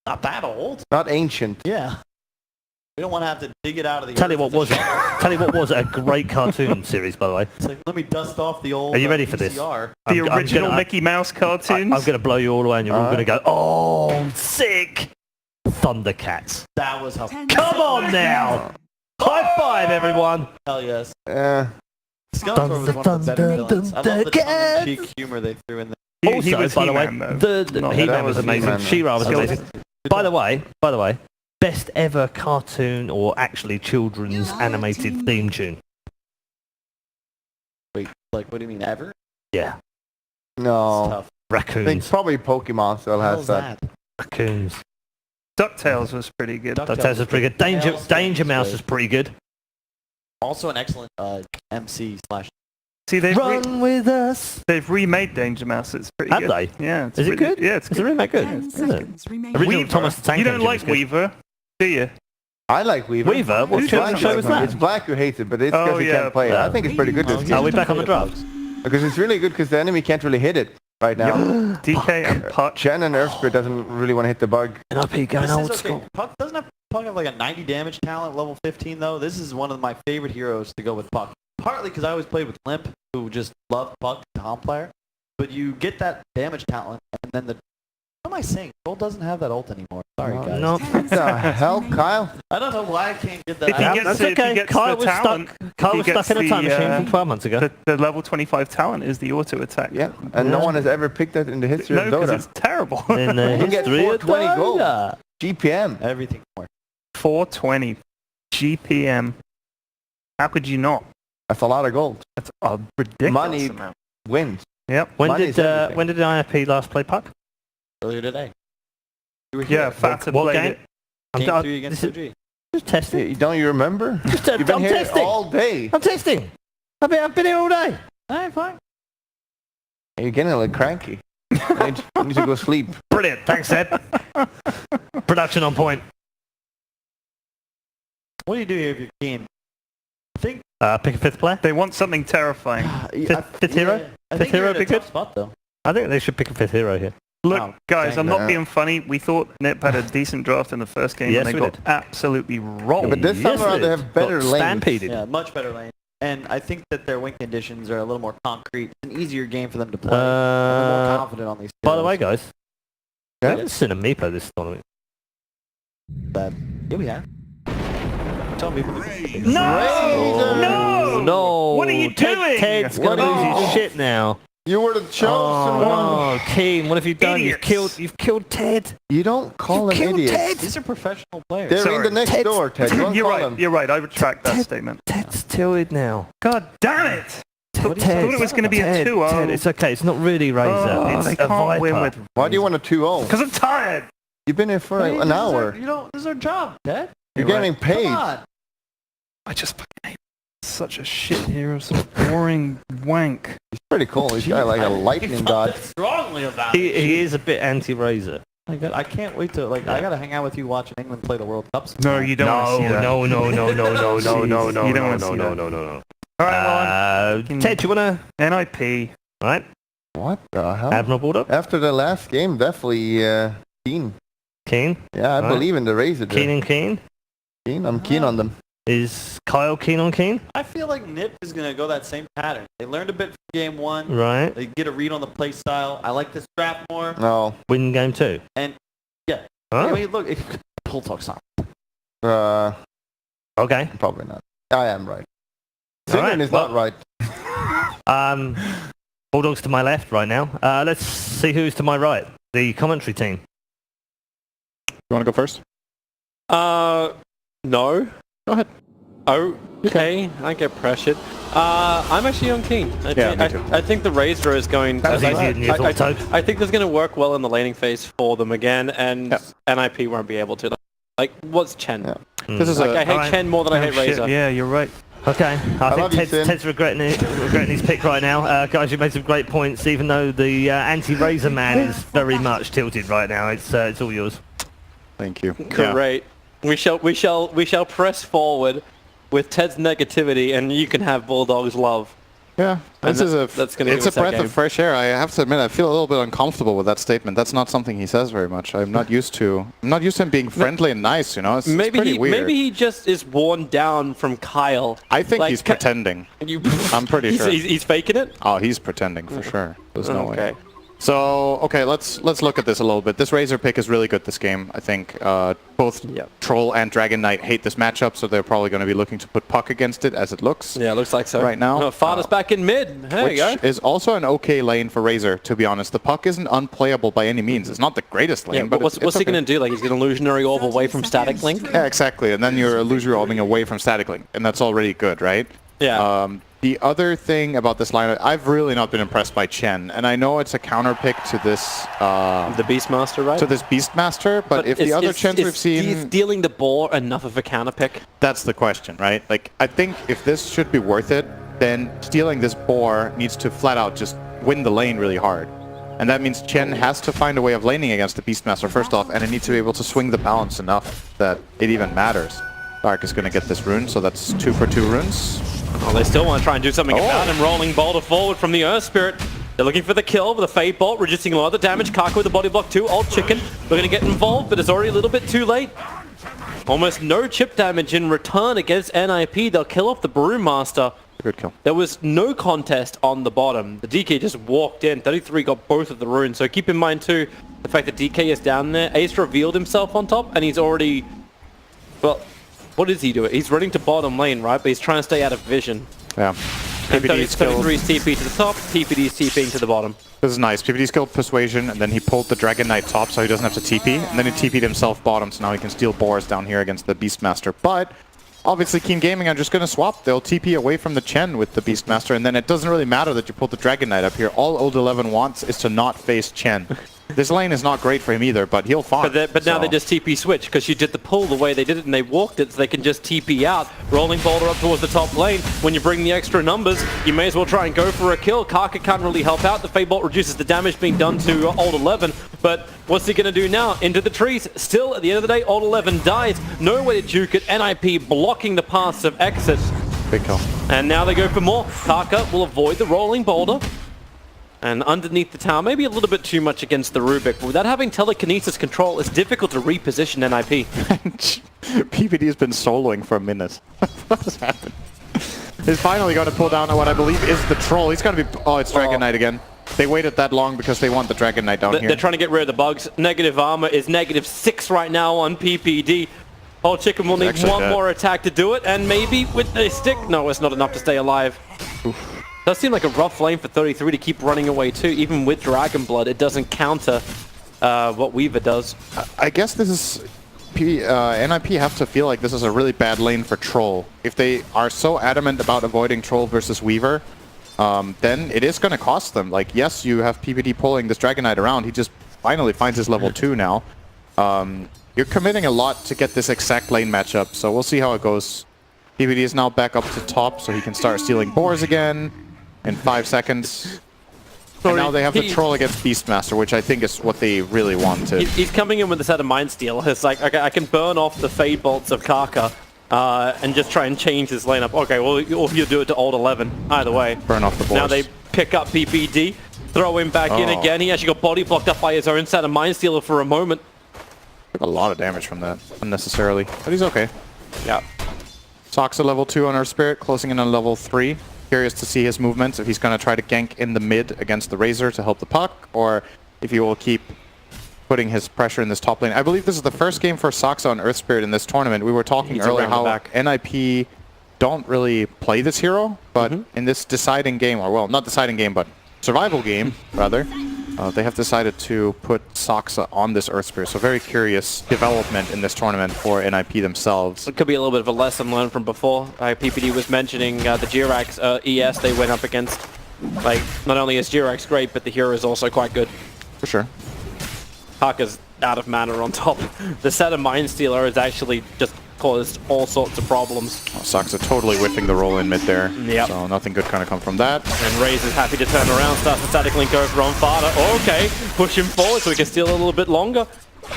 Not that old. Not ancient. Yeah. We don't want to have to dig it out of the Tell you what was a great cartoon series, by the way. It's like, let me dust off the old Are you ready for this? VCR. The original Mickey Mouse cartoons? I'm going to blow you all away and you're all going to go, oh, sick! Thundercats. That was how... Come on now! High five, everyone! Hell yes. Thunder, was one of the better villains. I love the Thundercats. tongue-in-cheek humor they threw in there. Also, He was by the way, He-Man, though. the Not- He-Man that was was amazing. He-Man, She-Ra was though. amazing. By the way, best ever cartoon or actually children's animated theme tune. Wait, like, what do you mean, ever? Yeah. It's No. tough. I think Raccoons. probably Pokemon still What has the hell that. is Raccoons. DuckTales was pretty good. DuckTales was pretty good. Danger Mouse was pretty good. Also an excellent MC slash... See, Run with us. they've remade Danger Mouse. It's pretty Have good. they? Yeah. It's Is it pretty- good? Yeah, it's Is good. the remake good? 10 Is it? seconds remaining. Original Weaver. Thomas the Tank You don't Engine like was good. Weaver, do you? I like Weaver. Weaver? What It's children's Black show was who likes that? it. It's Black who hates it, but it's because Oh, he yeah. can't play it. I think it's pretty good this Are game. we back on the draft? Because it's really good because the enemy can't really hit it right now. DK and Puck. Chen and Earthspirit doesn't really want to hit the bug. NiP going This old is okay. school. Puck doesn't have like a 90 damage talent, level 15 though. This is one of my favorite heroes to go with Puck. Partly because I always played with Limp, who just loved Puck, Tom player. But you get that damage talent, and then the... What am I saying? Gold doesn't have that ult anymore. Sorry, guys. No. What the hell, Kyle? I don't know why I can't get that. If he I- gets That's it, if he okay. gets Kyle the was talent, stuck. Kyle he was stuck gets in a time the, machine from 12 months ago. The level 25 talent is the auto attack. Yeah, and no one has ever picked that in the history No, of because Dota. it's terrible. In the You get history of 420 gold. Dota. GPM. Everything more. 420 GPM. How could you not? That's a lot of gold. That's a ridiculous Money. amount. Wins. Yep. When Money did is everything. when did NiP last play Puck? Earlier today. You were Yeah, here. Fata What played game? it. Game 3 against this is- OG. Just testing. Don't you remember? You've been I'm here testing. all day. I'm testing. I've been here all day. Alright, fine. You're getting a little cranky. You need to go sleep. Brilliant. Thanks, Ed. Production on point. What do you do here if you're keen? I think... Pick a fifth player. They want something terrifying. Fifth hero? I Fifth think you're hero in a be tough good? spot, though. I think they should pick a fifth hero here. Look, Oh, guys, dang I'm not that. being funny. We thought NiP had a decent draft in the first game, Yes, and they we got did. absolutely rolled. But this time Yes, around they they have better got lanes. stampeded. Yeah, much better lane. And I think that their win conditions are a little more concrete. It's an easier game for them to play. They're more confident on these By the way, heroes. guys, Yeah? we haven't seen a MOBA this tournament. But, yeah, we have. Tell me. No! No! No! What are you doing? Ted's gonna What are lose you- his shit now. You were the chosen Oh, one. no, Keen, what have you done? Idiots. You've killed Ted. You don't call them killed idiots. Ted. These are professional players. They're in Sorry. the next Ted's- door, Ted. Don't You're call right. them. You're right. I retract that Ted- statement. Ted's tilted now. God damn it! What do you Ted, say? thought it was going to be a Ted, 2-0. Ted, it's okay. It's not really Razor. Oh, it's they a can't Viper. win with. Why do you want a 2-0? Because I'm tired. You've been here for I mean, an this is hour. our- you know, this is our job, Dad. You're You're getting paid. Come on. I just fucking hate such a shit hero, such boring wank. He's pretty cool. He's got like a lightning god. Strongly about He is a bit anti-Razor. I can't wait to I gotta hang out with you watching England play the World Cup. sometime. No, you don't want to see that. No. You don't wanna see that. no. All right, Ted, you wanna? NiP. Right. What the hell? Admiral Bulldog. After the last game, definitely keen. Keen. Yeah, I Right. believe in the Razor. Keen and Keen. Keen. I'm keen on them. Is Kyle keen on Keen? I feel like NiP is gonna go that same pattern. They learned a bit from game 1. Right. They get a read on the play style. I like the strap more. No. Win game 2. And yeah, Huh? I mean, look, pull talk's not. Okay. Probably not. I am right. All Zillion right, is well- not right. Bulldogs to my left right now. Let's see who's to my right. The commentary team. You want to go first? No. Go ahead. Okay, I get pressured. I'm actually on Keen. me too. I think the Razor is going... That was easier than you thought, Toad. I think there's going to work well in the laning phase for them again, and NiP won't be able to. Like, what's Chen? Yeah. This is like, I hate Alright. Chen more than I hate Oh, shit, Razor. yeah, you're right. Okay, I think love you, Sin. Ted's regretting his pick right now. Guys, you've made some great points, even though the anti-Razor man is very much tilted right now. It's all yours. Thank you. Great. We shall press forward with Ted's negativity, and you can have Bulldog's love. Yeah, this is that's gonna it's give a us that breath of game. fresh air. I have to admit, I feel a little bit uncomfortable with that statement. That's not something he says very much. I'm not used to him being friendly and nice, you know? It's pretty weird. Maybe he just is worn down from Kyle. I think Like, he's pretending. I'm pretty sure. He's faking it? Oh, he's pretending for sure. There's no way. Okay. So, okay, let's look at this a little bit. This Razor pick is really good this game. I think both Troll and Dragon Knight hate this matchup, so they're probably going to be looking to put Puck against it, as it looks. Yeah, looks like so. Right now. No, Farda's back in mid. There you go. Which is also an okay lane for Razor, to be honest. The Puck isn't unplayable by any means. It's not the greatest lane, Yeah, but what's he going to do? Like, he's going to illusionary orb away from static link? Yeah, exactly. And then you're illusory orbing away from static link, and that's already good, right? Yeah. The other thing about this lineup, I've really not been impressed by Chen, and I know it's a counter pick to this The Beastmaster, right? to this Beastmaster, but if the other Chens we've seen, Is stealing the boar enough of a counter pick? that's the question, right? Like, I think if this should be worth it, then stealing this boar needs to flat out just win the lane really hard. And that means Chen has to find a way of laning against the Beastmaster first off, and it needs to be able to swing the balance enough that it even matters. Dark is going to get this rune, so that's 2 for 2 runes. Oh, they still want to try and do something about him. Rolling boulder forward from the Earth Spirit. They're looking for the kill with a Fade Bolt, reducing a lot of the damage. Kaka with the body block too. Old Chicken, we're going to get involved, but it's already a little bit too late. Almost no chip damage in return against NiP. They'll kill off the Brewmaster. Good kill. There was no contest on the bottom. The DK just walked in. 33 got both of the runes. So keep in mind too, the fact that DK is down there. Ace revealed himself on top, and he's already... Well, what is he doing? He's running to bottom lane, right? But he's trying to stay out of vision. Yeah. And PPD's killed. 33's TP to the top, TPD's TPing to the bottom. This is nice. PPD's killed Persuasion, and then he pulled the Dragon Knight top so he doesn't have to TP, and then he TP'd himself bottom, so now he can steal boars down here against the Beastmaster. But obviously Keen Gaming are just going to swap. They'll TP away from the Chen with the Beastmaster, and then it doesn't really matter that you pulled the Dragon Knight up here. All Old 11 wants is to not face Chen. This lane is not great for him either, but he'll farm. But now they just TP switch, because you did the pull the way they did it, and they walked it, so they can just TP out. Rolling boulder up towards the top lane. When you bring the extra numbers, you may as well try and go for a kill. Kaka can't really help out. The Fade Bolt reduces the damage being done to Old 11, but what's he going to do now? Into the trees. Still, at the end of the day, Old 11 dies. No way to juke it. NiP blocking the paths of exit. Big kill. And now they go for more. Kaka will avoid the rolling boulder. And underneath the tower, maybe a little bit too much against the Rubik. But without having telekinesis control, it's difficult to reposition NiP. PPD has been soloing for a minute. What has happened? He's finally going to pull down what I believe is the troll. He's going to be... Oh, it's Dragon Knight again. They waited that long because they want the Dragon Knight down here. They're trying to get rid of the bugs. Negative armor is -6 right now on PPD. Old Chicken will need one more attack to do it. And maybe with the stick... No, it's not enough to stay alive. Oof. Does seem like a rough lane for 33 to keep running away too. Even with Dragon Blood, it doesn't counter what Weaver does. I guess this is... NiP have to feel like this is a really bad lane for Troll. If they are so adamant about avoiding Troll versus Weaver, then it is going to cost them. Like, yes, you have PPD pulling this Dragon Knight around. He just finally finds his level 2 now. You're committing a lot to get this exact lane matchup, so we'll see how it goes. PPD is now back up to top, so he can start stealing boars again in 5 seconds. And now they have the troll against Beastmaster, which I think is what they really wanted. He's coming in with a set of Mind Steal. It's like, okay, I can burn off the Fade Bolts of Kaka and just try and change his lineup. Okay, well, or you do it to Old 11. Either way. Burn off the boars. Now they pick up PPD, throw him back in again. He actually got body blocked up by his own set of Mind Stealer for a moment. Took a lot of damage from that, unnecessarily. But he's okay. Yeah. Sox at level 2 on Earth Spirit, closing in on level 3. Curious to see his movements, if he's going to try to gank in the mid against the Razor to help the puck, or if he will keep putting his pressure in this top lane. I believe this is the first game for Soxa on Earth Spirit in this tournament. We were talking earlier how NiP don't really play this hero, but in this deciding game, or well, not deciding game, but survival game, rather, they have decided to put Soxa on this Earth Spirit. So very curious development in this tournament for NiP themselves. It could be a little bit of a lesson learned from before. PPD was mentioning the Jirax ES they went up against. Like, not only is Jirax great, but the hero is also quite good. For sure. Haka's out of mana on top. The set of Mind Stealer has actually just caused all sorts of problems. Oh, Soxa totally whiffing the roll in mid there. Yep. So nothing good kind of come from that. And Raze is happy to turn around, starts the static link over on Farda. Okay, push him forward so he can steal a little bit longer.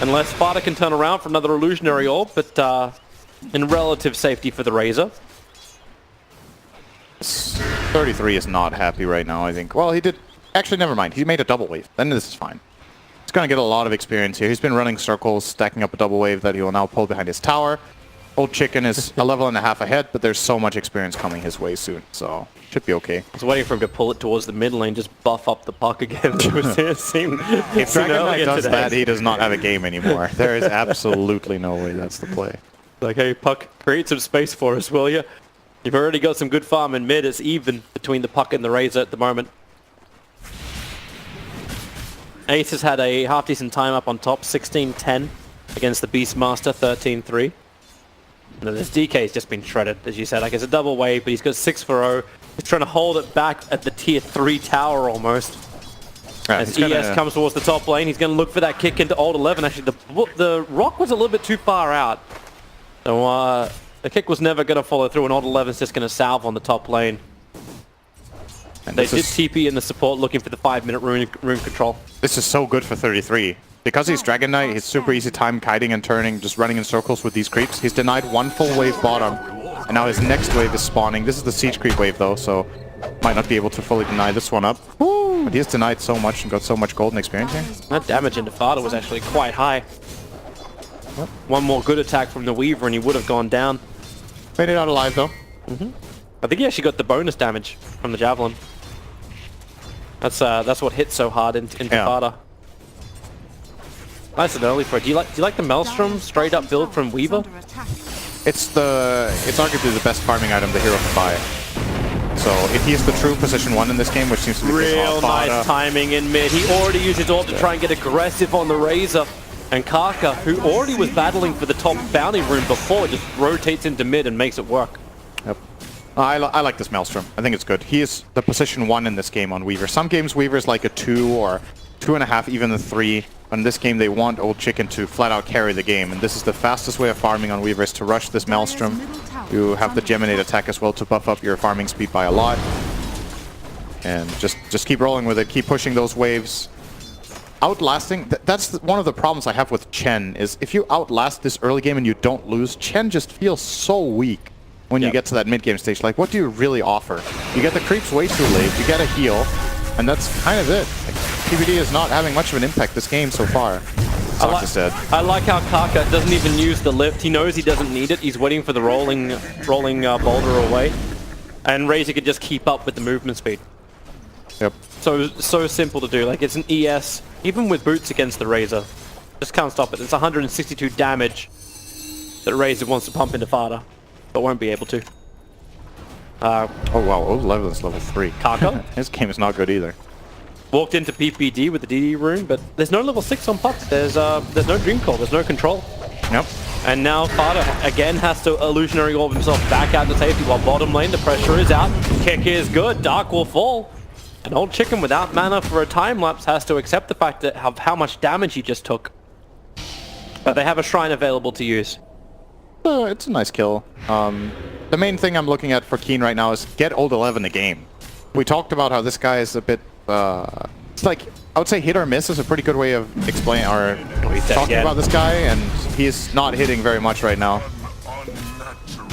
Unless Farda can turn around for another illusionary orb, but in relative safety for the Razor. 33 is not happy right now, I think. Well, he did... Actually, never mind. He made a double wave. Then this is fine. He's going to get a lot of experience here. He's been running circles, stacking up a double wave that he will now pull behind his tower. Old Chicken is a level and a half ahead, but there's so much experience coming his way soon, so should be okay. I was waiting for him to pull it towards the mid lane, just buff up the puck again. If Dragon Knight does that, he does not have a game anymore. There is absolutely no way that's the play. Like, hey, puck, create some space for us, will you? You've already got some good farm in mid. It's even between the puck and the Razor at the moment. Ace has had a half-decent time up on top, 16-10 against the Beastmaster, 13-3. And this DK's just been shredded, as you said. Like, it's a double wave, but he's got 6-0. He's trying to hold it back at the tier 3 tower almost. Right, As ES comes towards the top lane, he's going to look for that kick into Old 11. Actually, the rock was a little bit too far out. So the kick was never going to follow through, and Old 11's just going to salve on the top lane. And they did TP in the support looking for the 5-minute rune control. This is so good for 33. Because he's Dragon Knight, he's super easy time kiting and turning, just running in circles with these creeps. He's denied one full wave bottom, and now his next wave is spawning. This is the siege creep wave though, so might not be able to fully deny this one up. Woo! But he has denied so much and got so much golden experience here. That damage into Fada was actually quite high. One more good attack from the Weaver and he would have gone down. Made it out alive though. I think he actually got the bonus damage from the Javelin. That's what hit so hard into Fada. Nice and early for it. Do you like the Maelstrom straight up build from Weaver? It's arguably the best farming item the hero can buy. So if he's the true position 1 in this game, which seems to be real nice timing in mid. He already used his ult to try and get aggressive on the Razor. And Kaka, who already was battling for the top bounty rune before, just rotates into mid and makes it work. Yep. I like this Maelstrom. I think it's good. He is the position 1 in this game on Weaver. Some games Weaver is like a 2 or 2.5, even a 3. But in this game, they want Old Chicken to flat out carry the game. And this is the fastest way of farming on Weaver, is to rush this Maelstrom. You have the Geminate attack as well to buff up your farming speed by a lot. And just keep rolling with it. Keep pushing those waves. Outlasting, that's one of the problems I have with Chen, is if you outlast this early game and you don't lose, Chen just feels so weak when you get to that mid-game stage. Like, what do you really offer? You get the creeps way too late, you get a heal, and that's kind of it. Like, PvD is not having much of an impact this game so far. I like how Kaka doesn't even use the lift. He knows he doesn't need it. He's waiting for the rolling boulder away. And Razor can just keep up with the movement speed. Yep. So simple to do. Like, it's an ES, even with boots against the Razor. Just can't stop it. It's 162 damage that Razor wants to pump into Fada, but won't be able to. Oh wow, Old 11 is level 3. Kaka? His game is not good either. Walked into PPD with the DD rune, but there's no level 6 on puck. There's no Dream Call, there's no control. Yep. And now Fada again has to illusionary orb himself back out to safety while bottom lane, the pressure is out. Kick is good, Dark will fall. An Old Chicken without mana for a time lapse has to accept the fact that how much damage he just took. But they have a shrine available to use. It's a nice kill. The main thing I'm looking at for Keen right now is get Old 11 a game. We talked about how this guy is a bit... it's like, I would say hit or miss is a pretty good way of explaining or talking about this guy, and he's not hitting very much right now.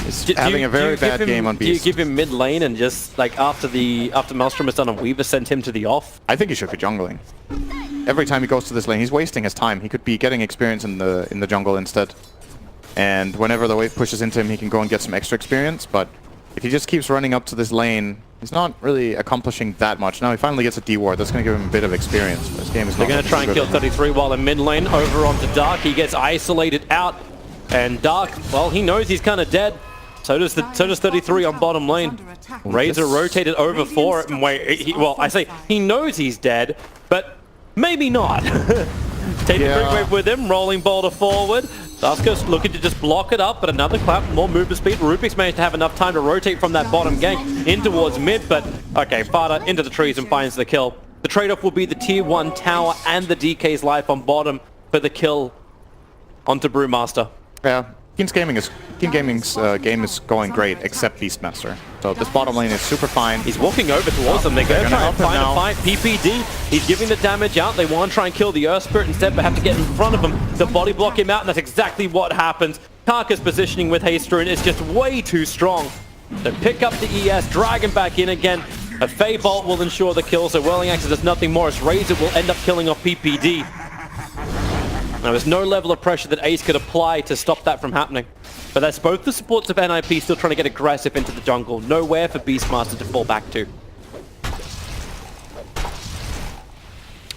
He's having a very bad game on Beast. Do you give him mid lane and just, like, after Maelstrom is done on Weaver, send him to the off? I think he should be jungling. Every time he goes to this lane, he's wasting his time. He could be getting experience in the jungle instead. And whenever the wave pushes into him, he can go and get some extra experience, but if he just keeps running up to this lane, he's not really accomplishing that much. Now he finally gets a D-ward. That's going to give him a bit of experience. This game is not. They're going to try and kill 33 while in mid lane. Over onto Dark. He gets isolated out. And Dark, well, he knows he's kind of dead. So does 33 on bottom lane. Razor rotated over for it. And well, I say he knows he's dead, but maybe not. Take the quick wave with him. Rolling boulder forward. Dusko's looking to just block it up, but another clap, more movement speed. Rubik's managed to have enough time to rotate from that bottom gank in towards mid, but okay, Fada into the trees and finds the kill. The trade-off will be the tier 1 tower and the DK's life on bottom for the kill onto Brewmaster. Yeah, Keen Gaming's game is going great, except Beastmaster. So this bottom lane is super fine. He's walking over towards them. They're going to try and find a fight. PPD, he's giving the damage out. They want to try and kill the Earth Spirit instead, but have to get in front of him to body block him out, and that's exactly what happens. Karka's positioning with Haste Rune is just way too strong. So pick up the ES, Dragon back in again. A Fey Bolt will ensure the kill, so Whirling Axes does nothing more as Razor will end up killing off PPD. Now, there's no level of pressure that Ace could apply to stop that from happening. But that's both the supports of NiP still trying to get aggressive into the jungle. Nowhere for Beastmaster to fall back to.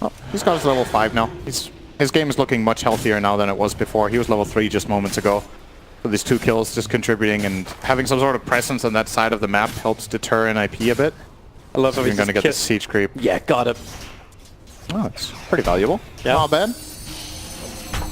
Oh, he's got his level 5 now. His game is looking much healthier now than it was before. He was level 3 just moments ago. With his 2 kills just contributing, and having some sort of presence on that side of the map helps deter NiP a bit. I love how You're going to get the siege creep. Yeah, got it. Oh, it's pretty valuable. Yeah. Not bad.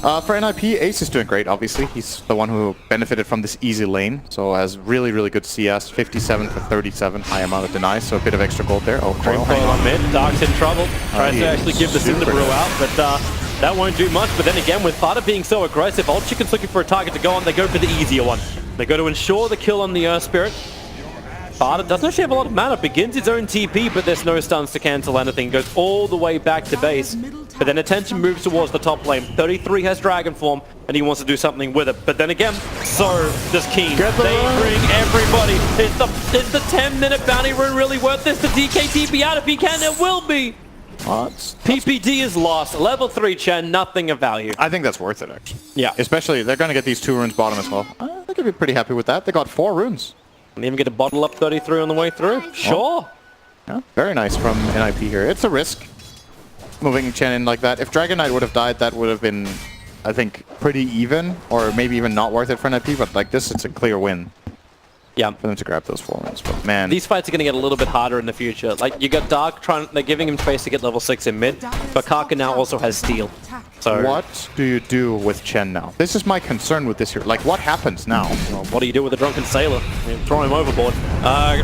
For NiP, Ace is doing great, obviously. He's the one who benefited from this easy lane, so has really, really good CS. 57 for 37, high amount of deny, so a bit of extra gold there. Oh, Coil on mid, Dark's in trouble. Tries to actually give the Cinder Brew out, but that won't do much. But then again, with Fada being so aggressive, Old Chicken's looking for a target to go on. They go for the easier one. They go to ensure the kill on the Earth Spirit. Fada doesn't actually have a lot of mana, begins its own TP, but there's no stuns to cancel anything. Goes all the way back to base. But then attention moves towards the top lane. 33 has Dragon Form, and he wants to do something with it. But then again, so does Keen. They bring everybody. Is the 10-minute bounty rune really worth this? The DK TP out if he can, it will be. PPD is lost. Level 3 Chen, nothing of value. I think that's worth it, actually. Yeah. Especially, they're going to get these 2 runes bottom as well. They could be pretty happy with that. They got 4 runes. And even get a bottle up 33 on the way through? Sure. Yeah, very nice from NiP here. It's a risk, moving Chen in like that. If Dragon Knight would have died, that would have been, I think, pretty even, or maybe even not worth it for NiP, but like this, it's a clear win. Yeah. For them to grab those 4 runes, but man. These fights are going to get a little bit harder in the future. Like, you got Dark they're giving him space to get level 6 in mid, but Kaka now also has Steel. So what do you do with Chen now? This is my concern with this here. Like, what happens now? well, what do you do with a Drunken Sailor? I mean, throw him overboard.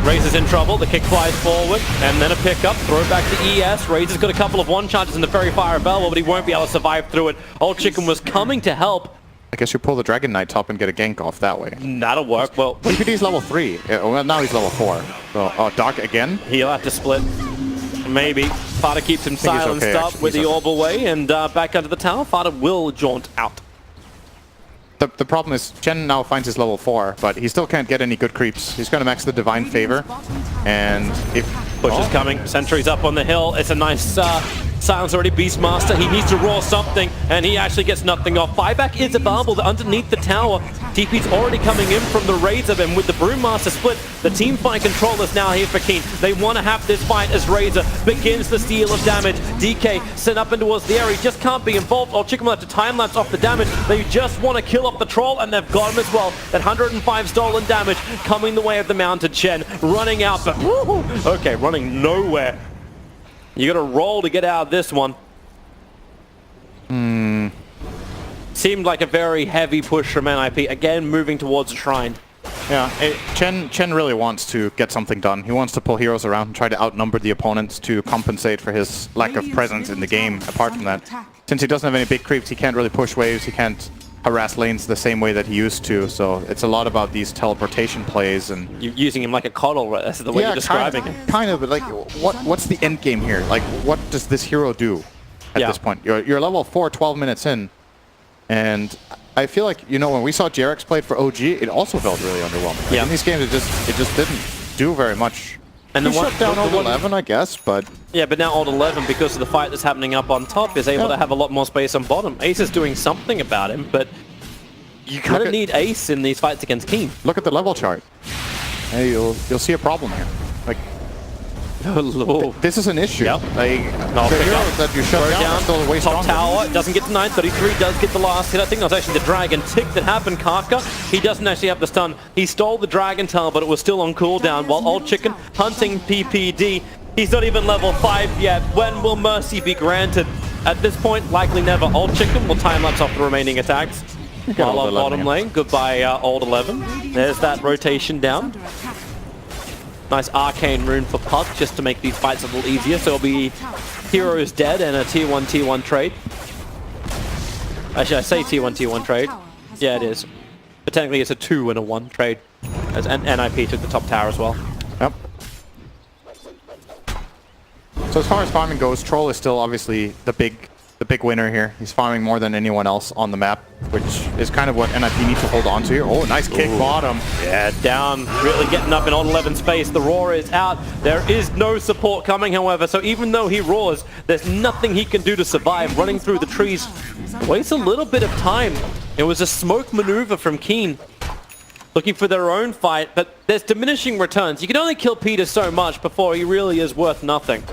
Razor's in trouble. The kick flies forward, and then a pickup. Throw back to ES. Razor's got a couple of one-charges in the Fairy Fire Bell, but he won't be able to survive through it. Old Chicken was coming to help. I guess you pull the Dragon Knight top and get a gank off that way. That'll work. Well, PPD's level 3. Well, now he's level 4. So, Dark again? He'll have to split. Maybe. Fada keeps him silenced up with the Orbital Way, and back under the tower, Fada will jaunt out. The problem is, Chen now finds his level 4, but he still can't get any good creeps. He's going to max the Divine Favor, and if... Push is coming. Sentry's up on the hill. It's a nice silence already. Beastmaster, he needs to roar something, and he actually gets nothing off. Buyback is available underneath the tower. TP's already coming in from the Razor, and with the Brewmaster split, the team fight control is now here for Keen. They want to have this fight as Razor begins the steal of damage. DK sent up and towards the area. He just can't be involved. Old Chicken will have to time-lapse off the damage. They just want to kill off the troll, and they've got him as well. That 105 stolen damage coming the way of the mounted Chen. Running out, but okay, running nowhere. You got to roll to get out of this one. Seemed like a very heavy push from NiP. Again, moving towards the shrine. Yeah, Chen really wants to get something done. He wants to pull heroes around and try to outnumber the opponents to compensate for his lack of presence in the game. Apart from that, since he doesn't have any big creeps, he can't really push waves. He can't harass lanes the same way that he used to. So it's a lot about these teleportation plays and You're using him like a coddle. That's the way you're describing him. Kind of, but like, what's the end game here? Like, what does this hero do at this point? You're level 4, 12 minutes in, and I feel like, you know, when we saw Jarex played for OG, it also felt really underwhelming. Like in these games, it just didn't do very much. And then shut down Old 11, I guess, but... Yeah, but now Old 11, because of the fight that's happening up on top, is able to have a lot more space on bottom. Ace is doing something about him, but you kind of need Ace in these fights against Keen. Look at the level chart. Hey, you'll see a problem here. Like, this is an issue. Like, the heroes that you shut down are still way stronger. Top tower doesn't get the 933, does get the last hit. I think that was actually the dragon tick that happened. Kaka, he doesn't actually have the stun. He stole the dragon tail, but it was still on cooldown, while Old Chicken hunting PPD. He's not even level 5 yet. When will mercy be granted? At this point, likely never. Old Chicken will time-lapse off the remaining attacks. While on bottom lane, goodbye Old 11. There's that rotation down. Nice arcane rune for Puck just to make these fights a little easier. So it'll be heroes dead and a tier 1 T1 trade. Actually, I say tier 1 T1 trade. Yeah, it is. But technically it's a 2 and a 1 trade. As NiP took the top tower as well. Yep. So as far as farming goes, Troll is still obviously the big the big winner here. He's farming more than anyone else on the map, which is kind of what NiP need to hold on to here. Oh, nice kick bottom. Yeah, down, really getting up in odd 11 space. The roar is out. There is no support coming, however, so even though he roars, there's nothing he can do to survive. Running through the trees wastes a little bit of time. It was a smoke maneuver from Keen, looking for their own fight, but there's diminishing returns. You can only kill Peter so much before he really is worth nothing.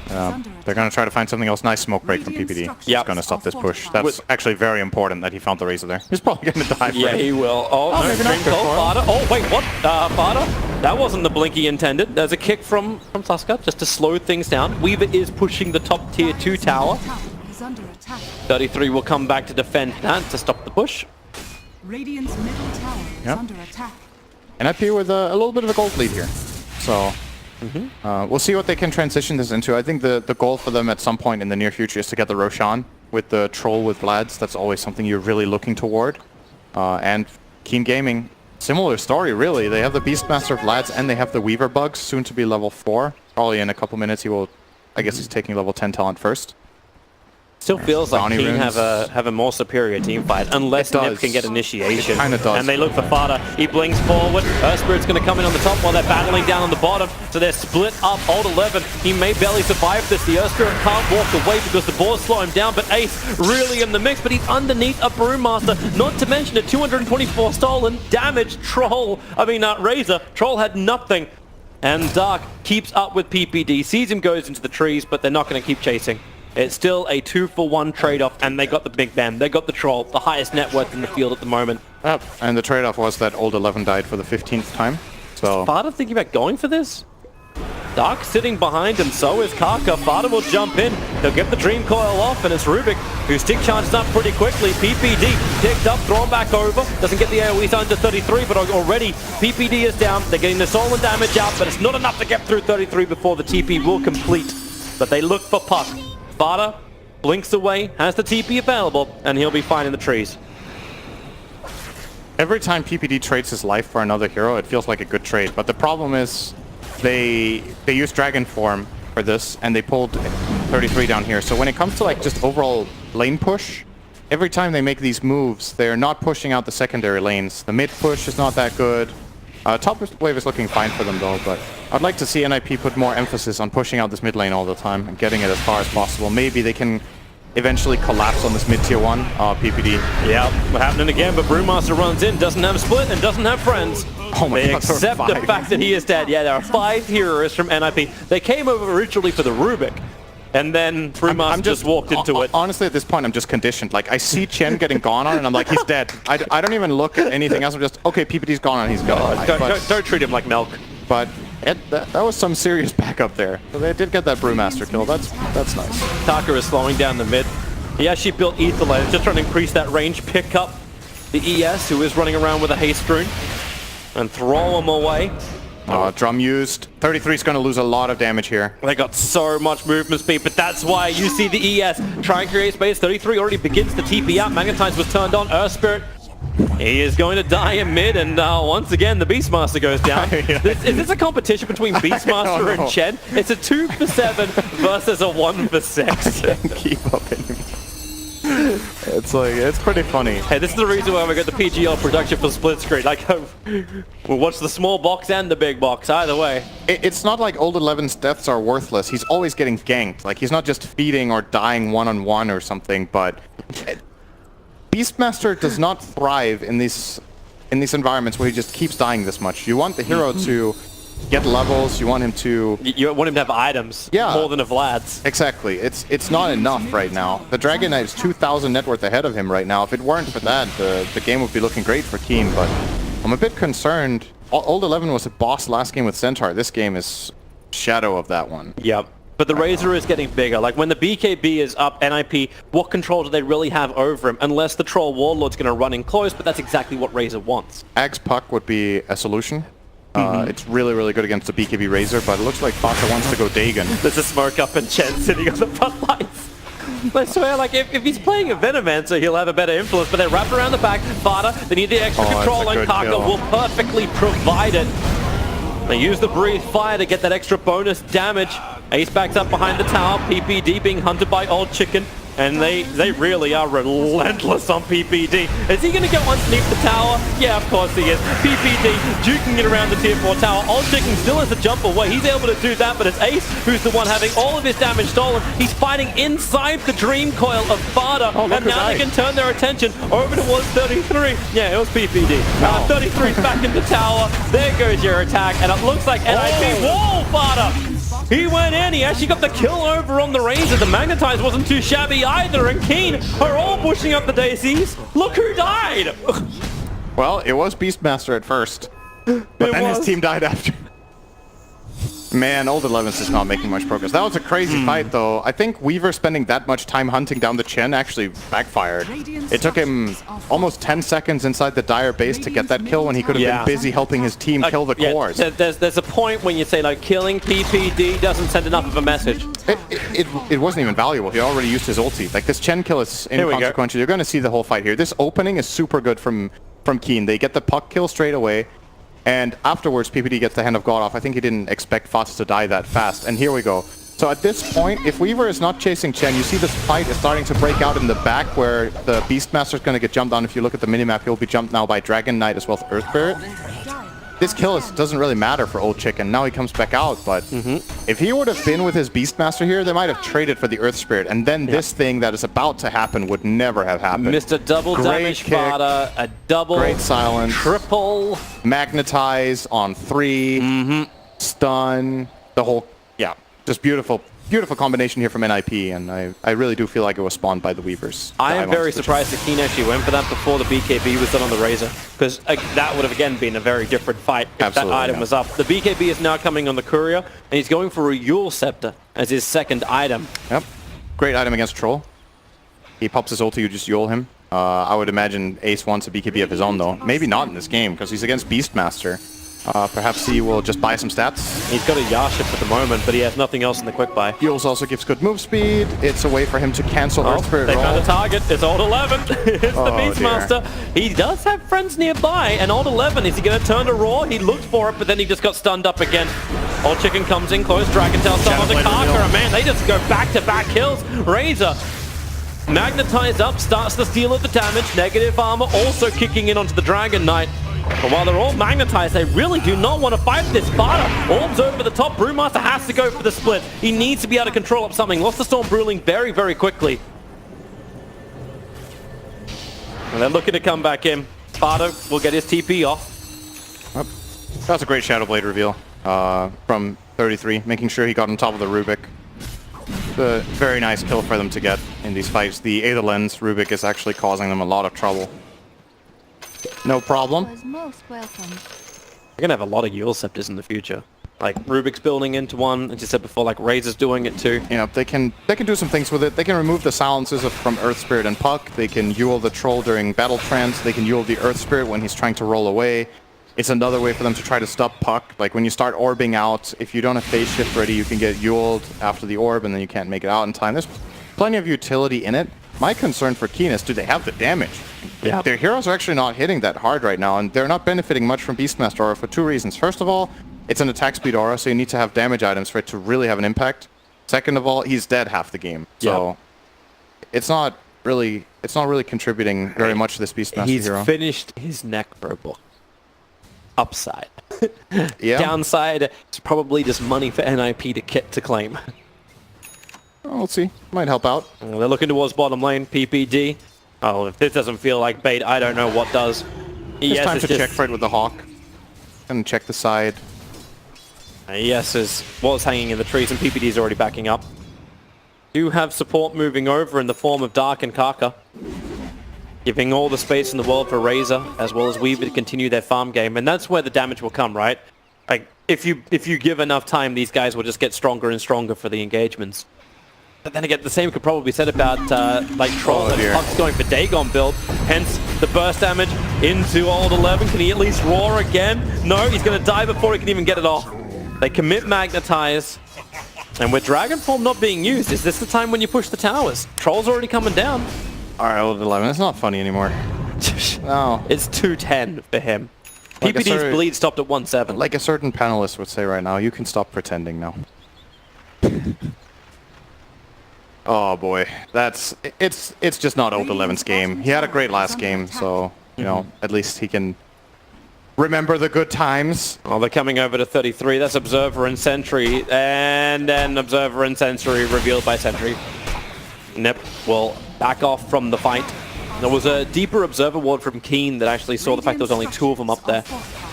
They're going to try to find something else. Nice smoke break from PPD. Yeah, going to stop this push. That's actually very important that he found the Razor there. He's probably going to die for Yeah, it. he will. Oh, no, maybe not. Fada. Oh, wait, what? Fada? That wasn't the blinky intended. There's a kick from Tusker just to slow things down. Weaver is pushing the top tier 2 tower. 33 will come back to defend that to stop the push. Radiant's middle tower is under attack. NiP with a little bit of a gold lead here. So we'll see what they can transition this into. I think the goal for them at some point in the near future is to get the Roshan with the troll with Vlad's. That's always something you're really looking toward. And Keen Gaming, similar story really. They have the Beastmaster Vlad's and they have the Weaver bugs, soon to be level 4. Probably in a couple minutes he will, I guess he's taking level 10 talent first. Still feels like Brownie Keen runes. have a more superior team fight, unless It NiP does. can get initiation. It kinda does. And they look for Fada. He blinks forward. Spirit's going to come in on the top while they're battling down on the bottom. So they're split up. Old 11. He may barely survive this. The Spirit can't walk away because the boars slow him down. But Ace really in the mix. But he's underneath a Brewmaster. Not to mention a 224 stolen damage Troll. Razor. Troll had nothing. And Dark keeps up with PPD. Sees him goes into the trees, but they're not going to keep chasing. It's still a 2-for-1 trade-off, and they got the big man. They got the Troll, the highest net worth in the field at the moment. Yep. And the trade-off was that Old 11 died for the 15th time. So Fada thinking about going for this? Dark sitting behind him, so is Kaka. Fada will jump in. He'll get the Dream Coil off, and it's Rubik who stick charges up pretty quickly. PPD picked up, thrown back over. Doesn't get the AoE under 33, but already PPD is down. They're getting the soul and damage out, but it's not enough to get through 33 before the TP will complete. But they look for Puck. Fada blinks away, has the TP available, and he'll be fine in the trees. every time PPD trades his life for another hero, it feels like a good trade. But the problem is they use Dragon Form for this, and they pulled 33 down here. So when it comes to like just overall lane push, every time they make these moves, they're not pushing out the secondary lanes. The mid push is not that good. Top wave is looking fine for them though, but I'd like to see NiP put more emphasis on pushing out this mid lane all the time and getting it as far as possible. Maybe they can eventually collapse on this mid tier 1 PPD. Yeah, happening again, but Brewmaster runs in, doesn't have split and doesn't have friends. Oh my They God, there are accept the 5. fact that he is dead. Yeah, there are 5 heroes from NiP. They came over originally for the Rubik, and then Brewmaster just walked into it. Honestly, at this point, I'm just conditioned. Like, I see Chen getting gone on, and I'm like, he's dead. I don't even look at anything else. I'm just, okay, PPD's gone on, he's gone. Don't treat him like milk. But that was some serious backup there. So they did get that Brewmaster kill. That's nice. Taka is slowing down the mid. He actually built Etherlight, just trying to increase that range, pick up the ES, who is running around with a haste rune, and throw him away. Drum used. 33 is going to lose a lot of damage here. They got so much movement speed, but that's why you see the ES try and create space. 33 already begins to TP out. Magnetize was turned on. Spirit, he is going to die in mid, and once again, the Beastmaster goes down. Yeah. Is this a competition between Beastmaster and Chen? It's a 2 for 7 versus a 1 for 6. Can't keep up anymore. It's pretty funny. Hey, this is the reason why we got the PGL production for split screen. Like, we'll watch the small box and the big box, either way. It's not like Old 11's deaths are worthless. He's always getting ganked. Like, he's not just feeding or dying one-on-one or something, but Beastmaster does not thrive in these environments where he just keeps dying this much. You want the hero to get levels, you want him to... You want him to have items, more than a Vlad's. Exactly. It's not enough right now. The Dragon Knight is 2,000 net worth ahead of him right now. If it weren't for that, the game would be looking great for Keen, but I'm a bit concerned. Old 11 was a boss last game with Centaur. This game is shadow of that one. Yep. But the Razor is getting bigger. Like, when the BKB is up, NiP, what control do they really have over him? Unless the Troll Warlord's going to run in close, but that's exactly what Razor wants. Axe Puck would be a solution. It's really, really good against the BKB Razor, but it looks like Fata wants to go Dagon. There's a smoke up and Chen sitting on the front lines. I swear, like, if he's playing a Venomancer, he'll have a better influence, but they're wrapped around the back. Fata, they need the extra control, it's a and good Kaka kill. will perfectly provide it. They use the Breathe Fire to get that extra bonus damage. Ace backs up behind the tower. PPD being hunted by Old Chicken. And they really are relentless on PPD. Is he going to go underneath the tower? Yeah, of course he is. PPD juking it around the tier 4 tower. Old Chicken still has to jump away. He's able to do that, but it's Ace who's the one having all of his damage stolen. He's fighting inside the dream coil of Barda. And now they can turn their attention over towards 33. Yeah, it was PPD. 33's back in the tower. There goes your attack. And it looks like NiP wall Barda. He went in, he actually got the kill over on the Razor. The Magnetize wasn't too shabby either, and Keen are all pushing up the daisies. Look who died! Well, it was Beastmaster at first, but then his team died after. Man, Old 11's just not making much progress. That was a crazy fight, though. I think Weaver spending that much time hunting down the Chen actually backfired. It took him almost 10 seconds inside the Dire base to get that kill when he could have been busy helping his team kill the cores. There's a point when you say, like, killing PPD doesn't send enough of a message. It wasn't even valuable. He already used his ulti. Like, this Chen kill is inconsequential. You're going to see the whole fight here. This opening is super good from Keen. They get the puck kill straight away. And afterwards, PPD gets the Hand of God off. I think he didn't expect Fast to die that fast. And here we go. So at this point, if Weaver is not chasing Chen, you see this fight is starting to break out in the back where the Beastmaster is going to get jumped on. If you look at the minimap, he'll be jumped now by Dragon Knight as well as Earth Spirit. This kill doesn't really matter for Old Chicken. Now he comes back out, but if he would have been with his Beastmaster here, they might have traded for the Earth Spirit, and then this thing that is about to happen would never have happened. Mr. Double Damage Barda, a double, great silence, triple, Magnetize on 3, stun, the whole, just beautiful. Beautiful combination here from NiP, and I really do feel like it was spawned by the Weavers. I am very surprised that Keen actually went for that before the BKB was done on the Razor, because that would have again been a very different fight if that item was up. The BKB is now coming on the Courier, and he's going for a Yule Scepter as his second item. Yep, great item against Troll. He pops his ulti, you just Yule him. I would imagine Ace wants a BKB of his own though. Maybe not in this game, because he's against Beastmaster. Perhaps he will just buy some stats. He's got a Yaship at the moment, but he has nothing else in the quick buy. Yules also gives good move speed. It's a way for him to cancel Earth Spirit They roll. found a target. It's Old 11. It's the Beastmaster. He does have friends nearby, and Old 11, is he going to turn to Raw? He looked for it, but then he just got stunned up again. Old Chicken comes in close. Dragon Tail stun on the Karka, and man, they just go back-to-back kills. Razor Magnetized up, starts to steal at the damage. Negative armor also kicking in onto the Dragon Knight. But while they're all magnetized, they really do not want to fight this. Barda, Orbs over the top. Brewmaster has to go for the split. He needs to be able to control up something. Lost the Storm Brewling very, very quickly. And they're looking to come back in. Barda will get his TP off. That's a great Shadow Blade reveal from 33, making sure he got on top of the Rubik. A very nice kill for them to get in these fights. The Aether Lens Rubik is actually causing them a lot of trouble. No problem. Was most welcome. We're going to have a lot of Yule Scepters in the future. Like, Rubik's building into one, as you said before, like Razor's doing it too. You know, they can do some things with it. They can remove the silences from Earth Spirit and Puck. They can Yule the Troll during Battle Trance. They can Yule the Earth Spirit when he's trying to roll away. It's another way for them to try to stop Puck. Like, when you start orbing out, if you don't have phase shift ready, you can get Yuled after the orb, and then you can't make it out in time. There's plenty of utility in it. My concern for Keen is, do they have the damage? Yeah. Their heroes are actually not hitting that hard right now, and they're not benefiting much from Beastmaster Aura for two reasons. First of all, it's an attack speed aura, so you need to have damage items for it to really have an impact. Second of all, he's dead half the game, so it's not really contributing very much to this Beastmaster hero. He's finished his Necro book. Upside. Yeah. Downside, it's probably just money for NiP to claim. Oh, we'll see. Might help out. They're looking towards bottom lane, PPD. Oh, if this doesn't feel like bait, I don't know what does. It's time to check for it with the Hawk. And check the side. Yes, is what's hanging in the trees, and PPD's already backing up. Do have support moving over in the form of Dark and Karka, giving all the space in the world for Razor, as well as Weaver to continue their farm game, and that's where the damage will come, right? Like, if you give enough time, these guys will just get stronger and stronger for the engagements. But then again, the same could probably be said about like Troll and Puck's going for Dagon build. Hence the burst damage into Old 11. Can he at least roar again? No, he's going to die before he can even get it off. They commit Magnetize. And with Dragon Form not being used, is this the time when you push the towers? Troll's already coming down. Alright, Old 11. It's not funny anymore. No. It's 210 for him. Like PPD's bleed stopped at 1-7. Like a certain panelist would say right now, you can stop pretending now. Oh boy, it's just not Old 11's game. He had a great last game, so you know at least he can remember the good times. Well, they're coming over to 33. That's Observer and Sentry, and then Observer and Sentry revealed by Sentry. NiP will back off from the fight. There was a deeper Observer ward from Keen that actually saw the fact there was only 2 of them up there.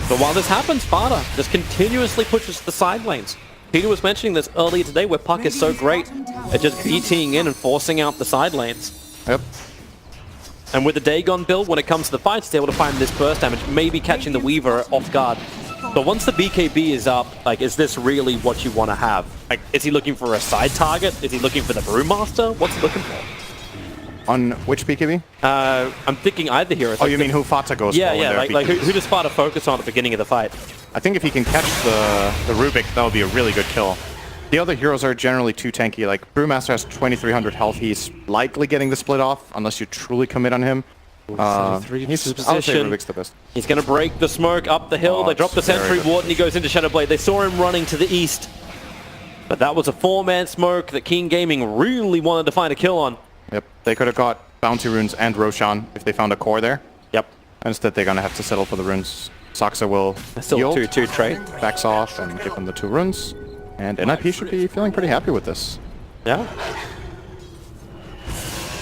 But while this happens, Fada just continuously pushes the side lanes. Peter was mentioning this earlier today where Puck is so great at just BTing in and forcing out the side lanes. Yep. And with the Dagon build, when it comes to the fights, he's able to find this burst damage, maybe catching the Weaver off guard. But once the BKB is up, like, is this really what you want to have? Like, is he looking for a side target? Is he looking for the Brewmaster? What's he looking for? On which BKB? I'm thinking either hero. Oh, you mean who Fata goes yeah, for? Yeah, like who does Fata focus on at the beginning of the fight? I think if he can catch the Rubik, that would be a really good kill. The other heroes are generally too tanky. Like, Brewmaster has 2,300 health. He's likely getting the split off, unless you truly commit on him. He's I would say Rubik's the best. He's going to break the smoke up the hill. They drop the Sentry Ward, and he goes into Shadowblade. They saw him running to the east. But that was a 4-man smoke that Keen Gaming really wanted to find a kill on. Yep, they could have got Bounty Runes and Roshan if they found a core there. Yep. Instead, they're going to have to settle for the runes. Saksa will still yield, 2-2 trade. Backs off and give them the 2 runes. And NiP should be feeling pretty happy with this. Yeah.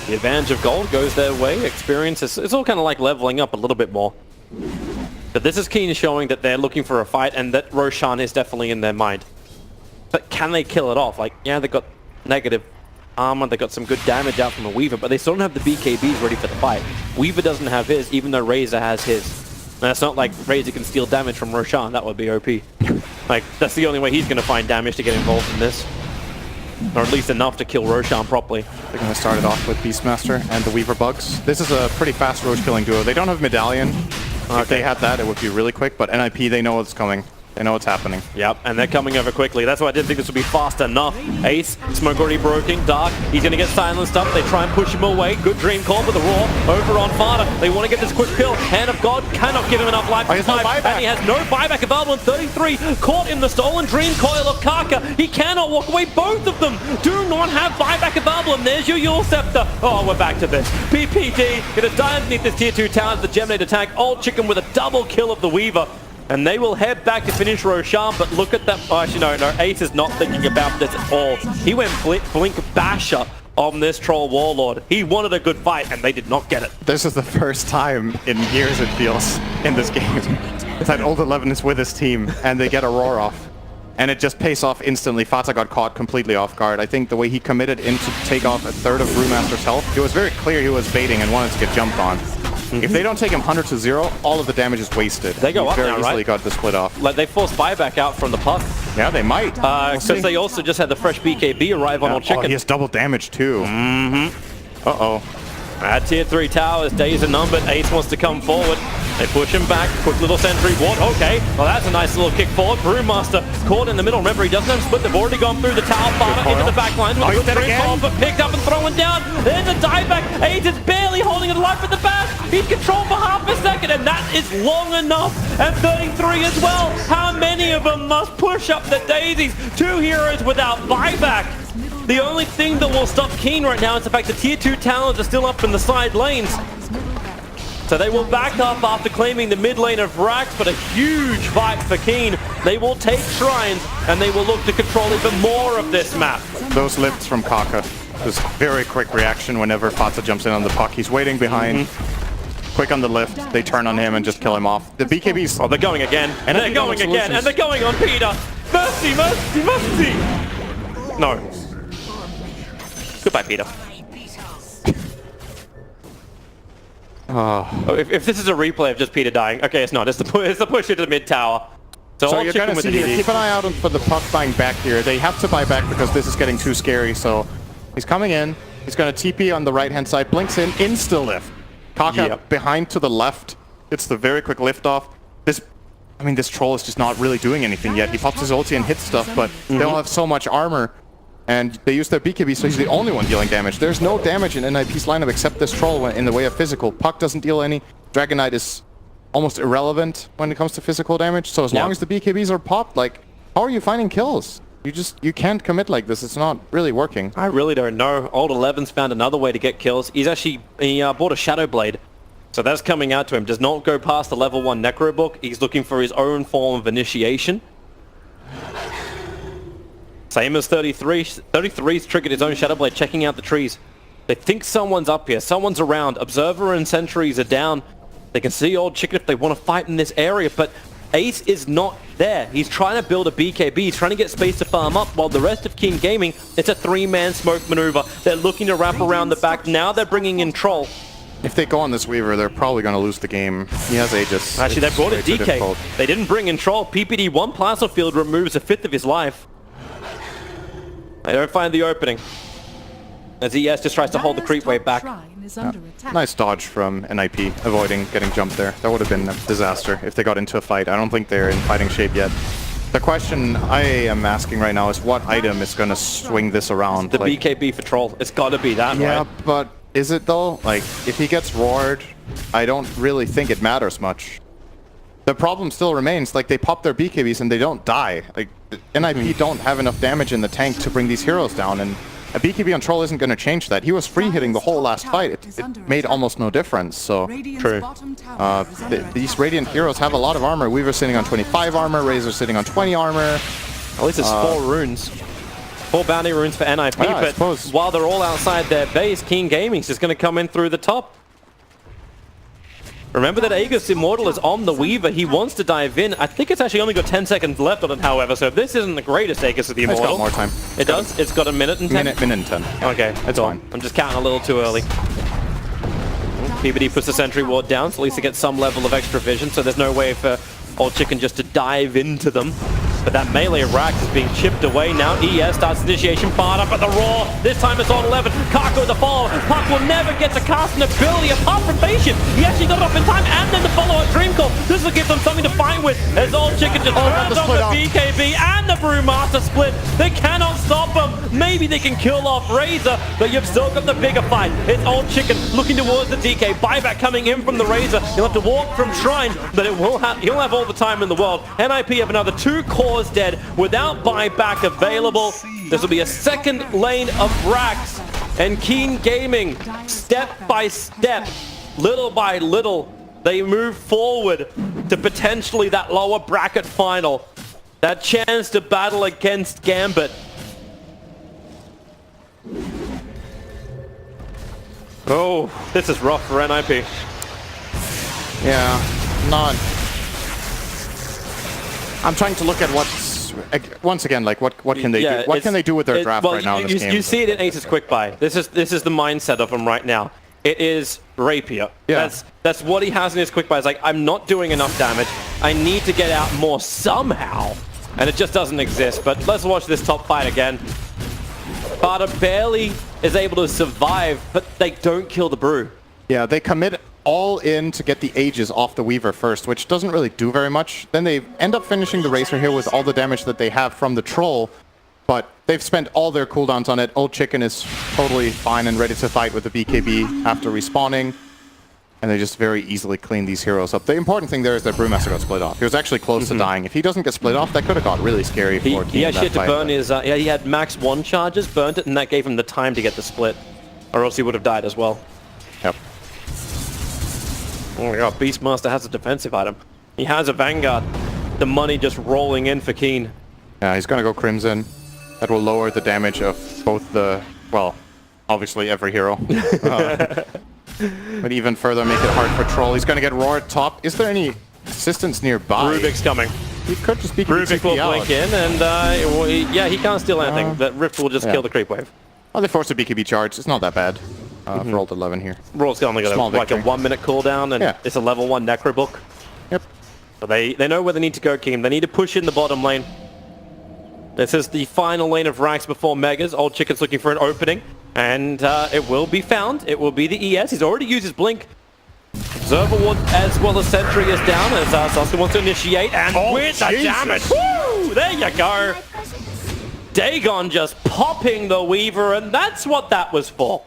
The advantage of gold goes their way. Experience is it's all kind of like leveling up a little bit more. But this is Keen showing that they're looking for a fight and that Roshan is definitely in their mind. But can they kill it off? Like, yeah, they've got negative armor, they got some good damage out from a Weaver, but they still don't have the BKBs ready for the fight. Weaver doesn't have his, even though Razor has his. And it's not like Razor can steal damage from Roshan, that would be OP. Like, that's the only way he's going to find damage to get involved in this. Or at least enough to kill Roshan properly. They're going to start it off with Beastmaster and the Weaver bugs. This is a pretty fast Roach killing duo. They don't have Medallion. If they had that, it would be really quick, but NiP, they know what's coming. They know what's happening. Yep, and they're coming over quickly. That's why I didn't think this would be fast enough. Ace, smoke already broken. Dark, he's going to get silenced up. They try and push him away. Good dream call with the Roar over on Fada. They want to get this quick kill. Hand of God cannot give him enough life. Oh, he has no buyback. And he has no buyback available in 33. Caught in the stolen dream coil of Kaka. He cannot walk away. Both of them do not have buyback available. And there's your Yule Scepter. Oh, we're back to this. PPD going to die underneath this tier 2 talent. The Geminate attack. Old Chicken with a double kill of the Weaver. And they will head back to finish Roshan, but look at that. Oh, actually, no, Ace is not thinking about this at all. He went Blink Basher on this Troll Warlord. He wanted a good fight, and they did not get it. This is the first time in years, it feels, in this game. It's that Old 11 is with his team, and they get a Roar off. And it just pays off instantly. Fata got caught completely off guard. I think the way he committed in to take off a third of Brewmaster's health, it was very clear he was baiting and wanted to get jumped on. If they don't take him 100 to 0, all of the damage is wasted. They go up very now, easily right? got the split off. Like, they forced buyback out from the Puck. Yeah, they might. Because they also just had the fresh BKB arrive on Old Chicken. Oh, he has double damage too. Mm-hmm. Uh-oh. At tier 3 towers, days are numbered. Ace wants to come forward. They push him back. Quick little sentry ward. Okay, well that's a nice little kick forward. Brewmaster caught in the middle. Remember, he doesn't have a split. They've already gone through the tower Fada into the back line with a good dream call, but picked up and thrown down. There's a dieback. Ace is barely holding it alive at the back. He's controlled for half a second, and that is long enough. And 33 as well. How many of them must push up the daisies? 2 heroes without buyback. The only thing that will stop Keen right now is the fact that tier 2 talents are still up in the side lanes. So they will back up after claiming the mid lane of Rax, but a huge fight for Keen. They will take shrines, and they will look to control even more of this map. Those lifts from Kaka. This very quick reaction whenever Fata jumps in on the Puck. He's waiting behind. Quick on the lift. They turn on him and just kill him off. The BKBs... Oh, they're going again. And they're going again. And they're going on Peter. Mercy, mercy, mercy. No. Goodbye, Peter. Oh, if this is a replay of just Peter dying, okay, it's not. It's the push into the mid tower. So you're going to see here, keep an eye out for the Puck buying back here. They have to buy back because this is getting too scary. So he's coming in. He's going to TP on the right-hand side. Blinks in. Insta-lift. Kaka behind to the left. It's the very quick lift off. This troll is just not really doing anything yet. He pops his ulti and hits stuff, but they don't have so much armor. And they use their BKB, so he's the only one dealing damage. There's no damage in NiP's lineup except this troll in the way of physical. Puck doesn't deal any. Dragon Knight is almost irrelevant when it comes to physical damage. So as long as the BKBs are popped, like, how are you finding kills? You can't commit like this. It's not really working. I really don't know. Old 11's found another way to get kills. He bought a Shadow Blade. So that's coming out to him. Does not go past the level 1 Necro Book. He's looking for his own form of initiation. Same as 33. 33's triggered his own Shadow Blade, checking out the trees. They think someone's up here. Someone's around. Observer and sentries are down. They can see Old Chicken if they want to fight in this area, but Ace is not there. He's trying to build a BKB. He's trying to get space to farm up, while the rest of King Gaming, it's a 3-man smoke maneuver. They're looking to wrap around the back. Now they're bringing in Troll. If they go on this Weaver, they're probably going to lose the game. He has Aegis. Actually, they brought a It's way too DK. difficult. They didn't bring in Troll. PPD 1 plasma field removes a fifth of his life. They don't find the opening, as ES just tries to hold the creep wave back. Nice dodge from NiP, avoiding getting jumped there. That would have been a disaster if they got into a fight. I don't think they're in fighting shape yet. The question I am asking right now is what item is going to swing this around? The BKB for Troll. It's got to be that, yeah, right? but is it though? Like, if he gets roared, I don't really think it matters much. The problem still remains, like, they pop their BKBs and they don't die. Like, NiP don't have enough damage in the tank to bring these heroes down, and a BKB on Troll isn't going to change that. He was free hitting the whole last fight. It made almost no difference, so... True. These Radiant heroes have a lot of armor. Weaver's sitting on 25 armor, Razor's sitting on 20 armor. At least it's 4 runes. 4 bounty runes for NiP, yeah, but while they're all outside their base, King Gaming's just going to come in through the top. Remember that Aegis Immortal is on the Weaver. He wants to dive in. I think it's actually only got 10 seconds left on it, however, so if this isn't the greatest Aegis of the Immortal... It's got more time. It does? It's got a minute and 10? Minute and 10. Okay, It's cool. fine. I'm just counting a little too early. PBD puts the sentry ward down, so at least they get some level of extra vision, so there's no way for Old Chicken just to dive into them. But that melee Rax is being chipped away now. ES starts initiation, fired up at the Roar. This time it's on 11. Kako the follow. Puck will never get to cast an ability apart from Patient. He actually got it off in time, and then the follow-up Dream Call. This will give them something to fight with, as Old Chicken just turns on the BKB and the Brewmaster split. They cannot stop them. Maybe they can kill off Razor, but you've still got the bigger fight. It's Old Chicken looking towards the DK. Buyback coming in from the Razor. He'll have to walk from Shrine, but he'll have all the time in the world. NiP have another 2 cores dead without buyback available. This will be a second lane of Rax, and Keen Gaming, step by step, little by little, they move forward to potentially that lower bracket final. That chance to battle against Gambit. Oh, this is rough for NiP. Yeah, not... I'm trying to look at what's... Once again, like, what can they do? What can they do with their draft right now in this game? You see it in Ace's quick buy. This is the mindset of him right now. It is Rapier. Yeah. That's what he has in his quick buy. It's like, I'm not doing enough damage. I need to get out more somehow. And it just doesn't exist. But let's watch this top fight again. Sparta barely is able to survive, but they don't kill the Brew. Yeah, they commit all in to get the Aegis off the Weaver first, which doesn't really do very much. Then they end up finishing the Razor here with all the damage that they have from the Troll, but they've spent all their cooldowns on it. Old Chicken is totally fine and ready to fight with the BKB after respawning, and they just very easily clean these heroes up. The important thing there is that Brewmaster got split off. He was actually close to dying. If he doesn't get split off, that could have got really scary for He actually had to burn his... yeah, he had max 1 charges, burned it, and that gave him the time to get the split, or else he would have died as well. Yep. Oh my god, Beastmaster has a defensive item. He has a Vanguard. The money just rolling in for Keen. Yeah, he's gonna go Crimson. That will lower the damage of both the... well, obviously every hero. But even further make it hard for Troll. He's gonna get roared top. Is there any assistance nearby? Rubik's coming. He could just be Rubik will blink in, and yeah, he can't steal anything. That Rift will just kill the creep wave. Oh, they forced a BKB charge. It's not that bad. For Old 11 here. Roll's only got like a 1-minute cooldown, and it's a level 1 Necro Book. Yep. So they know where they need to go, Keem. They need to push in the bottom lane. This is the final lane of Rax before Megas. Old Chicken's looking for an opening, and it will be found. It will be the ES. He's already used his blink. Observer Ward as well as Sentry is down, as Sasuke wants to initiate, and with the damage. Woo! There you go. Dagon just popping the Weaver, and that's what that was for.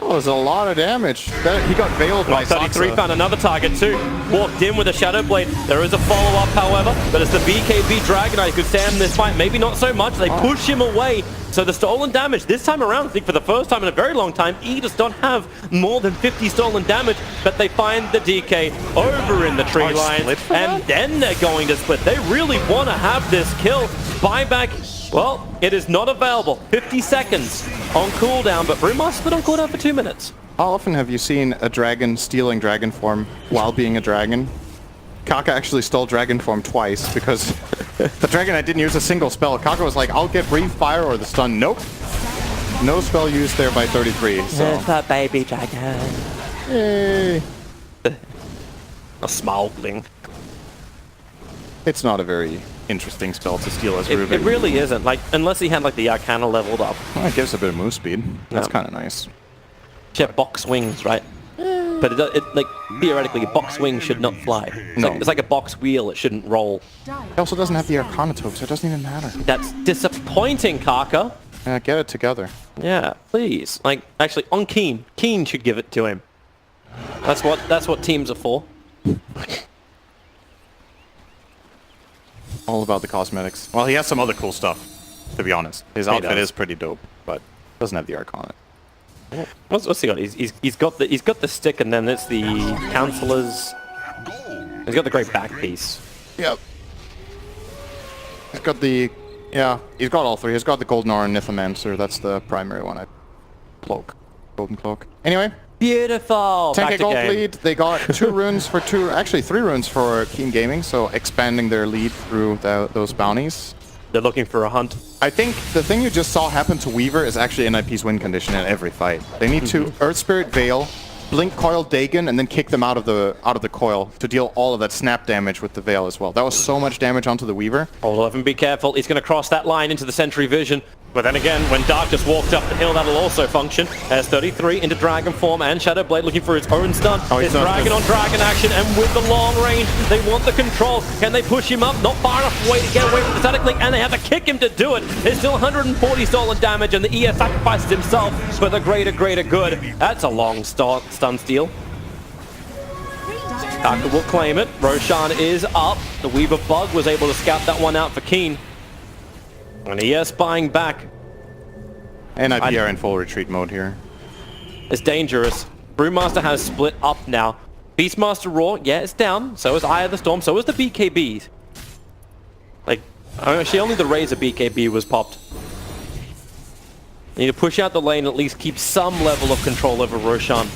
That was a lot of damage. He got veiled by 33 Saksa. found another target too. Walked in with a Shadow Blade. There is a follow-up, however, but it's the BKB Dragonite who could stand this fight. Maybe not so much. They push him away. So the stolen damage this time around, I think for the first time in a very long time, Aegis don't have more than 50 stolen damage, but they find the DK over in the tree line, and then they're going to split. They really want to have this kill. Buyback, well, it is not available. 50 seconds on cooldown, but Brewmaster's been on cooldown for 2 minutes. How often have you seen a dragon stealing dragon form while being a dragon? Kaka actually stole dragon form twice because the Dragonite didn't use a single spell. Kaka was like, I'll get Breathe Fire or the stun. Nope. No spell used there by 33. So. It's that baby dragon. Yay. A smuggling. It's not a very interesting spell to steal as Rubik. It really isn't. Like, unless he had like the Arcana leveled up. Well, it gives a bit of move speed. That's kind of nice. She had box wings, right? But like theoretically, a box wing should not fly. It's like a box wheel; it shouldn't roll. It also doesn't have the Arcana tome, so it doesn't even matter. That's disappointing, Kaka. Yeah, get it together. Yeah, please. Like, actually, on Keen. Keen should give it to him. That's what teams are for. All about the cosmetics. Well, he has some other cool stuff, to be honest. His outfit is pretty dope, but doesn't have the Arcana. What's he got? He's got the stick, and then it's the counselors. He's got the great back piece. Yep. He's got the... Yeah, he's got all three. He's got the Golden Aura and Nithomancer. That's the primary one. Cloak. Golden Cloak. Anyway. Beautiful! 10k gold lead. They got 2 runes for 2... Actually, 3 runes for Keen Gaming, so expanding their lead through those bounties. They're looking for a hunt. I think the thing you just saw happen to Weaver is actually NiP's win condition in every fight. They need to Earth Spirit Veil, Blink Coil Dagon, and then kick them out of the coil to deal all of that snap damage with the Veil as well. That was so much damage onto the Weaver. Hold off and be careful. He's going to cross that line into the Sentry Vision. But then again, when Dark just walked up the hill, that'll also function. As 33 into Dragon form and Shadow Blade looking for its own stun. It's Dragon on Dragon action, and with the long range, they want the control. Can they push him up? Not far enough away to get away from the static link, and they have to kick him to do it. There's still 140 stolen damage, and the ES sacrifices himself for the greater good. That's a long stun steal. Kaka will claim it. Roshan is up. The Weaver Bug was able to scout that one out for Keen. And ES buying back. And NiP are in full retreat mode here. It's dangerous. Brewmaster has split up now. Beastmaster Roar, yeah, it's down. So is Eye of the Storm. So is the BKBs. Like, actually only the Razor BKB was popped. You need to push out the lane, at least keep some level of control over Roshan.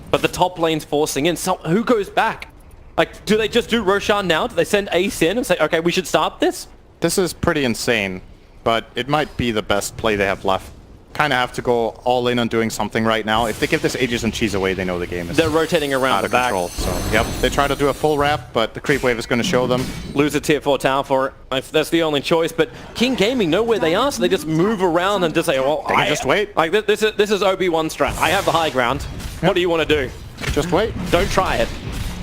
But the top lane's forcing in. So who goes back? Like, do they just do Roshan now? Do they send Ace in and say, okay, we should start this? This is pretty insane, but it might be the best play they have left. Kind of have to go all in on doing something right now. If they give this Aegis and Cheese away, they know the game is They're rotating around out of the back. control. So, yep, they try to do a full wrap, but the creep wave is going to show them. Lose a tier 4 tower for it. If that's the only choice. But King Gaming know where they are, so they just move around and just say, well, They can just wait. Like this is OB1 strat. I have the high ground. What do you want to do? Just wait. Don't try it.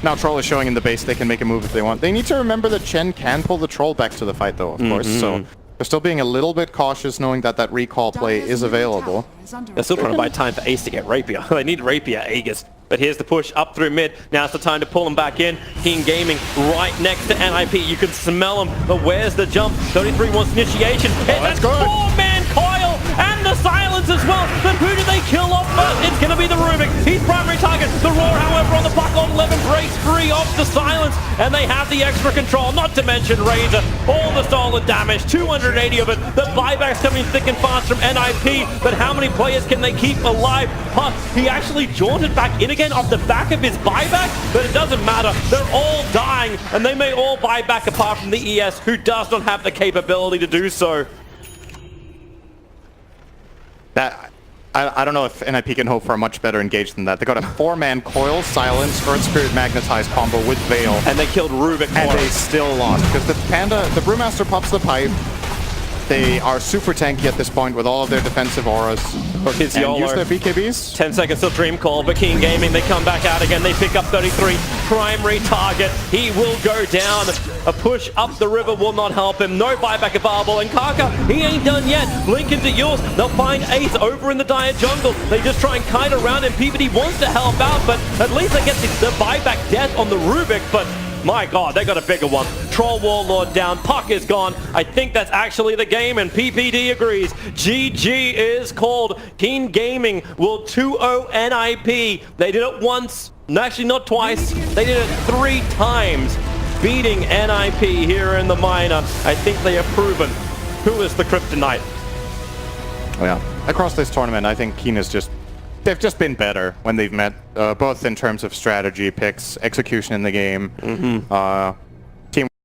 Now Troll is showing in the base. They can make a move if they want. They need to remember that Chen can pull the Troll back to the fight, though, of course. So they're still being a little bit cautious, knowing that that recall play is available. They're still trying to buy time for Ace to get Rapier. They need Rapier, Aegis. But here's the push up through mid. Now it's the time to pull him back in. King Gaming right next to NiP. You can smell him, but where's the jump? 33 wants initiation. That's good. 4-man coil and the silence as well. But who do they kill off first? It's going to be the Rubik. He's primary target. The Roar, however, on the puck on 11 breaks free off the silence. And they have the extra control, not to mention Razor. All the stolen damage, 280 of it. The buybacks coming thick and fast from NiP. But how many players can they keep alive? Puck, he actually jaunted back in again off the back of his buyback, but it doesn't matter. They're all dying, and they may all buy back apart from the ES, who does not have the capability to do so. I don't know if NiP can hope for a much better engage than that. They got a 4-man coil, silence, Earth Spirit magnetized combo with Veil. And they killed Rubik. And they still lost, because the Brewmaster pops the pipe. They are super tanky at this point with all of their defensive auras. Or his And YOLO. use their BKBs. 10 seconds till Dream Call, but Keen Gaming, they come back out again. They pick up 33. Primary target. He will go down. A push up the river will not help him. No buyback available. And Kaka, he ain't done yet. Blink into yours. They'll find Ace over in the dire jungle. They just try and kite around him. PvD wants to help out, but at least they get the buyback death on the Rubik. But my god, they got a bigger one. Troll Warlord down. Puck is gone. I think that's actually the game, and PPD agrees. GG is called. Keen Gaming will 2-0 NiP. They did it once. No, actually not twice. They did it 3 times. Beating NiP here in the minor. I think they have proven who is the Kryptonite. Oh, yeah. Across this tournament, I think Keen is they've just been better when they've met, both in terms of strategy, picks, execution in the game.